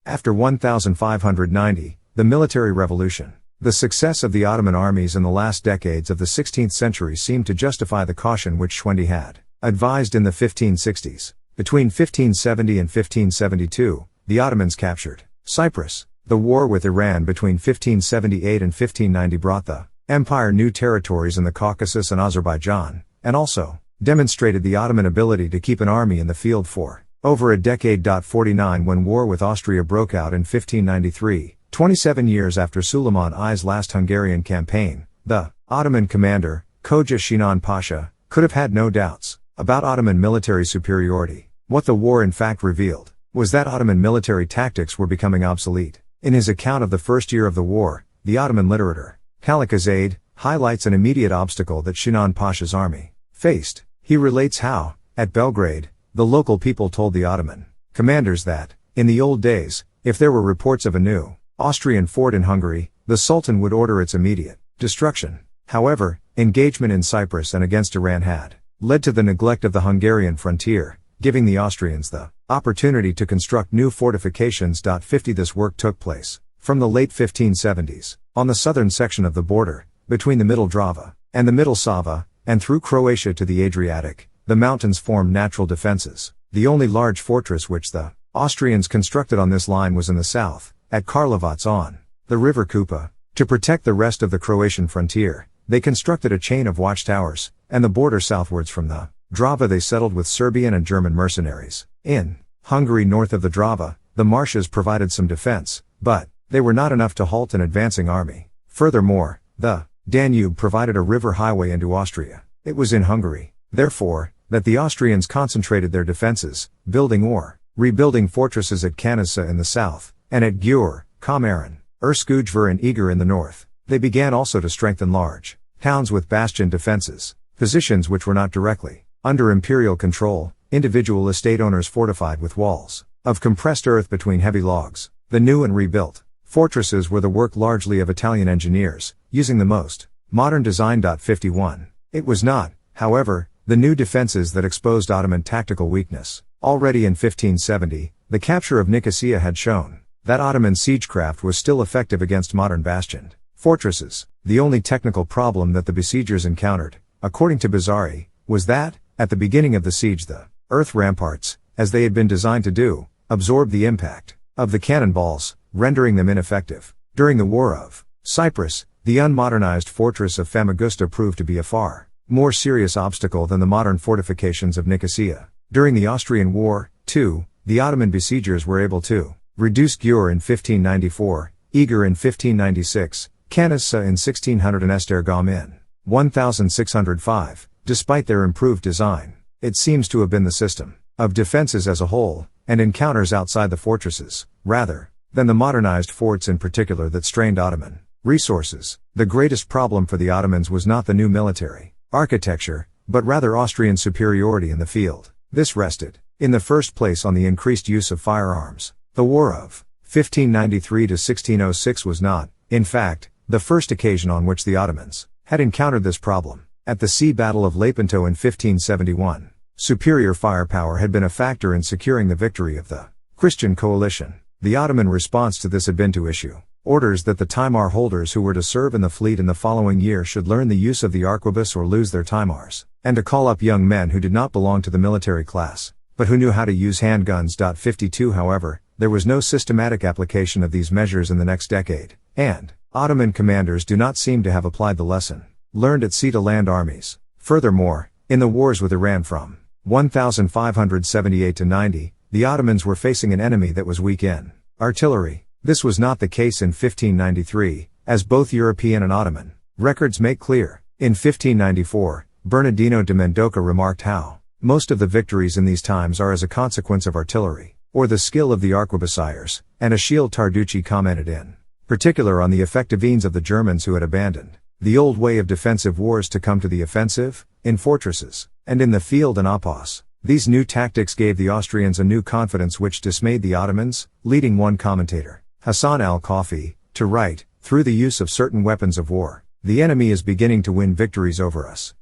After 1590, the military revolution. The success of the Ottoman armies in the last decades of the 16th century seemed to justify the caution which Schwendi had advised in the 1560s. Between 1570 and 1572, the Ottomans captured Cyprus. The war with Iran between 1578 and 1590 brought the empire new territories in the Caucasus and Azerbaijan, and also demonstrated the Ottoman ability to keep an army in the field for over a decade. 49 When war with Austria broke out in 1593, 27 years after Suleiman I's last Hungarian campaign, the Ottoman commander, Koca Sinan Pasha, could have had no doubts about Ottoman military superiority. What the war in fact revealed was that Ottoman military tactics were becoming obsolete. In his account of the first year of the war, the Ottoman literator, Kalikazade, highlights an immediate obstacle that Sinan Pasha's army faced. He relates how, at Belgrade, the local people told the Ottoman commanders that, in the old days, if there were reports of a new Austrian fort in Hungary, the Sultan would order its immediate destruction. However, engagement in Cyprus and against Iran had led to the neglect of the Hungarian frontier, giving the Austrians the opportunity to construct new fortifications. 50 This work took place from the late 1570s, on the southern section of the border, between the Middle Drava and the Middle Sava, and through Croatia to the Adriatic. The mountains formed natural defenses. The only large fortress which the Austrians constructed on this line was in the south, at Karlovac on the river Kupa. To protect the rest of the Croatian frontier, they constructed a chain of watchtowers, and the border southwards from the Drava they settled with Serbian and German mercenaries. In Hungary north of the Drava, the marshes provided some defense, but they were not enough to halt an advancing army. Furthermore, the Danube provided a river highway into Austria. It was in Hungary, therefore, that the Austrians concentrated their defenses, building or rebuilding fortresses at Kanizsa in the south, and at Győr, Komárom, Erskujvár and Eger in the north. They began also to strengthen large towns with bastion defenses, positions which were not directly under imperial control. Individual estate owners fortified with walls of compressed earth between heavy logs. The new and rebuilt fortresses were the work largely of Italian engineers, using the most modern design. 51 It was not, however, the new defenses that exposed Ottoman tactical weakness. Already in 1570, the capture of Nicosia had shown that Ottoman siegecraft was still effective against modern bastioned fortresses. The only technical problem that the besiegers encountered, according to Bizzari, was that, at the beginning of the siege, the earth ramparts, as they had been designed to do, absorbed the impact of the cannonballs, rendering them ineffective. During the War of Cyprus, the unmodernized fortress of Famagusta proved to be a far more serious obstacle than the modern fortifications of Nicosia. During the Austrian War, too, the Ottoman besiegers were able to reduce Győr in 1594, Eger in 1596, Kanizsa in 1600 and Esztergom in 1605, despite their improved design. It seems to have been the system of defenses as a whole, and encounters outside the fortresses, rather than the modernized forts in particular, that strained Ottoman resources. The greatest problem for the Ottomans was not the new military architecture, but rather Austrian superiority in the field. This rested, in the first place, on the increased use of firearms. The War of 1593 to 1606 was not, in fact, the first occasion on which the Ottomans had encountered this problem. At the Sea Battle of Lepanto in 1571, superior firepower had been a factor in securing the victory of the Christian coalition. The Ottoman response to this had been to issue orders that the Timar holders who were to serve in the fleet in the following year should learn the use of the arquebus or lose their Timars, and to call up young men who did not belong to the military class, but who knew how to use handguns. 52 However, there was no systematic application of these measures in the next decade, and Ottoman commanders do not seem to have applied the lesson learned at sea to land armies. Furthermore, in the wars with Iran from 1578 to 90, the Ottomans were facing an enemy that was weak in artillery. This was not the case in 1593, as both European and Ottoman records make clear. In 1594, Bernardino de Mendoca remarked how most of the victories in these times are as a consequence of artillery, or the skill of the arquebusiers, and Achille Tarducci commented in particular on the effectivenes of the Germans who had abandoned the old way of defensive wars to come to the offensive, in fortresses, and in the field and Outpaced. These new tactics gave the Austrians a new confidence which dismayed the Ottomans, leading one commentator, Hassan al-Kafi, to write, through the use of certain weapons of war, the enemy is beginning to win victories over us.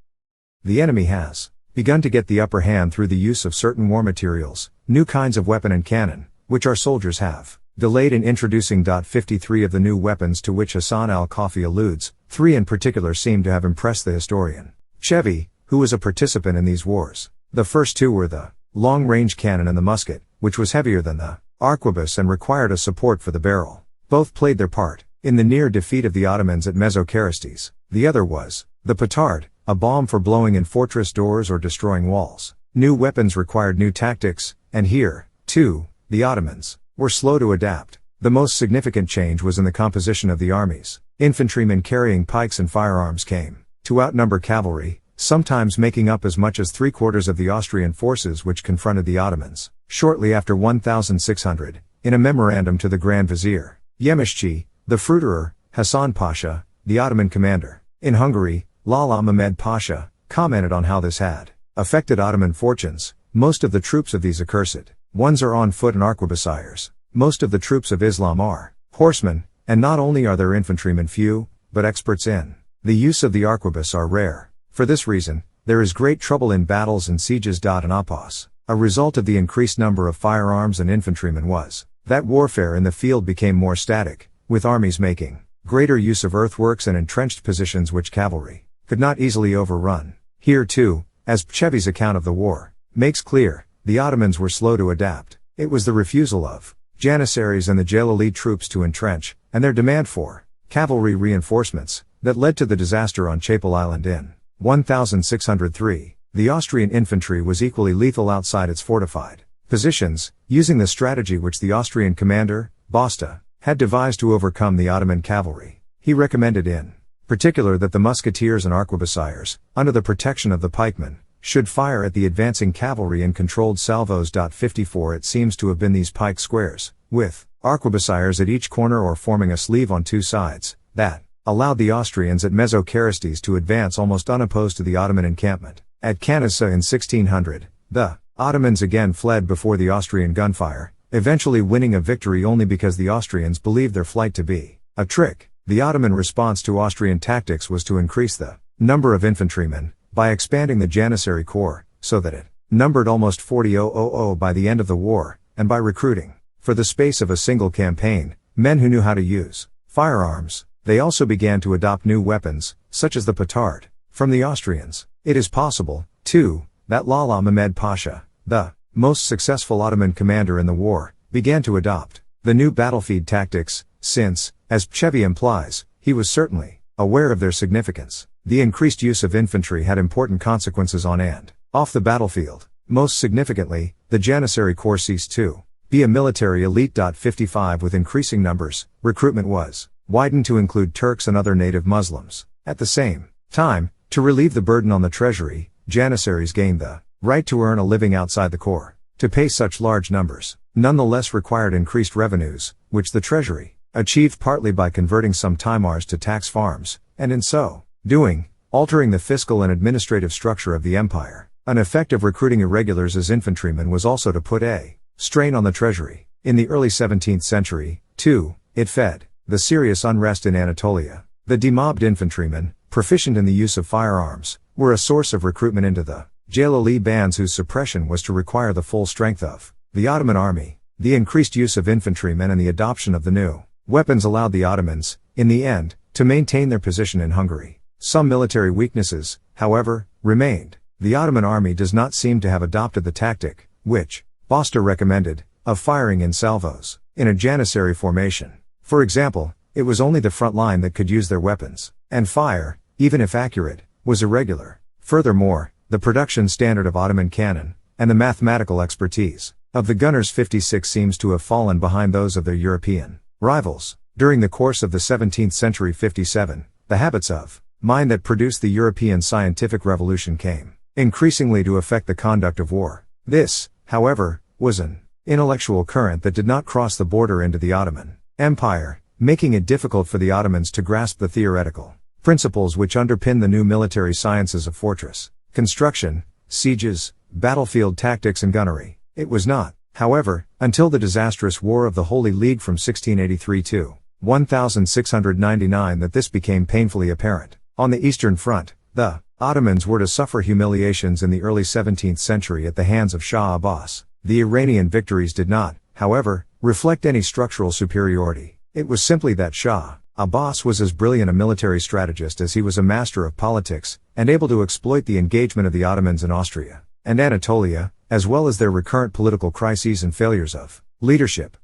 The enemy has begun to get the upper hand through the use of certain war materials, new kinds of weapon and cannon, which our soldiers have delayed in introducing. 53 of the new weapons to which Hassan al-Kafi alludes, 3 in particular seem to have impressed the historian Chevy, who was a participant in these wars. The first 2 were the long-range cannon and the musket, which was heavier than the arquebus and required a support for the barrel. Both played their part in the near defeat of the Ottomans at Mesocharestes. The other was the petard, a bomb for blowing in fortress doors or destroying walls. New weapons required new tactics, and here, too, the Ottomans were slow to adapt. The most significant change was in the composition of the armies. Infantrymen carrying pikes and firearms came to outnumber cavalry, sometimes making up as much as 3/4 of the Austrian forces which confronted the Ottomans. Shortly after 1600, in a memorandum to the Grand Vizier Yemişçi, the fruiterer, Hassan Pasha, the Ottoman commander in Hungary, Lala Mehmed Pasha, commented on how this had affected Ottoman fortunes. Most of the troops of these accursed ones are on foot and arquebusiers. Most of the troops of Islam are horsemen, and not only are their infantrymen few, but experts in the use of the arquebus are rare. For this reason, there is great trouble in battles and sieges. An oppos, a result of the increased number of firearms and infantrymen was that warfare in the field became more static, with armies making greater use of earthworks and entrenched positions which cavalry could not easily overrun. Here too, as Chevy's account of the war makes clear, the Ottomans were slow to adapt. It was the refusal of Janissaries and the Jalali troops to entrench, and their demand for cavalry reinforcements, that led to the disaster on Chapel Island in 1603. The Austrian infantry was equally lethal outside its fortified positions, using the strategy which the Austrian commander, Basta, had devised to overcome the Ottoman cavalry. He recommended in particular that the musketeers and arquebusiers, under the protection of the pikemen, should fire at the advancing cavalry in controlled salvos. 54 It seems to have been these pike squares, with arquebusiers at each corner or forming a sleeve on 2 sides, that allowed the Austrians at Mesocharestes to advance almost unopposed to the Ottoman encampment. At Kanissa in 1600, the Ottomans again fled before the Austrian gunfire, eventually winning a victory only because the Austrians believed their flight to be a trick. The Ottoman response to Austrian tactics was to increase the number of infantrymen, by expanding the Janissary Corps, so that it numbered almost 40,000 by the end of the war, and by recruiting, for the space of a single campaign, men who knew how to use firearms. They also began to adopt new weapons, such as the petard, from the Austrians. It is possible, too, that Lala Mehmed Pasha, the most successful Ottoman commander in the war, began to adopt the new battlefield tactics, since, as Chevy implies, he was certainly aware of their significance. The increased use of infantry had important consequences on and off the battlefield. Most significantly, the Janissary Corps ceased to be a military elite. 55 With increasing numbers, recruitment was widened to include Turks and other native Muslims. At the same time, to relieve the burden on the treasury, Janissaries gained the right to earn a living outside the corps. To pay such large numbers, nonetheless required increased revenues, which the treasury achieved partly by converting some Timars to tax farms, and in so doing, altering the fiscal and administrative structure of the empire. An effect of recruiting irregulars as infantrymen was also to put a strain on the treasury. In the early 17th century, too, it fed the serious unrest in Anatolia. The demobbed infantrymen, proficient in the use of firearms, were a source of recruitment into the Jalali bands whose suppression was to require the full strength of the Ottoman army. The increased use of infantrymen and the adoption of the new weapons allowed the Ottomans, in the end, to maintain their position in Hungary. Some military weaknesses, however, remained. The Ottoman army does not seem to have adopted the tactic, which Basta recommended, of firing in salvos, in a Janissary formation. For example, it was only the front line that could use their weapons, and fire, even if accurate, was irregular. Furthermore, the production standard of Ottoman cannon, and the mathematical expertise of the gunners 56 seems to have fallen behind those of their European rivals. During the course of the 17th century 57, the habits of mind that produced the European scientific revolution came increasingly to affect the conduct of war. This, however, was an intellectual current that did not cross the border into the Ottoman Empire, making it difficult for the Ottomans to grasp the theoretical principles which underpin the new military sciences of fortress construction, sieges, battlefield tactics and gunnery. It was not, however, until the disastrous War of the Holy League from 1683 to 1699 that this became painfully apparent. On the Eastern Front, the Ottomans were to suffer humiliations in the early 17th century at the hands of Shah Abbas. The Iranian victories did not, however, reflect any structural superiority. It was simply that Shah Abbas was as brilliant a military strategist as he was a master of politics, and able to exploit the engagement of the Ottomans in Austria and Anatolia, as well as their recurrent political crises and failures of leadership.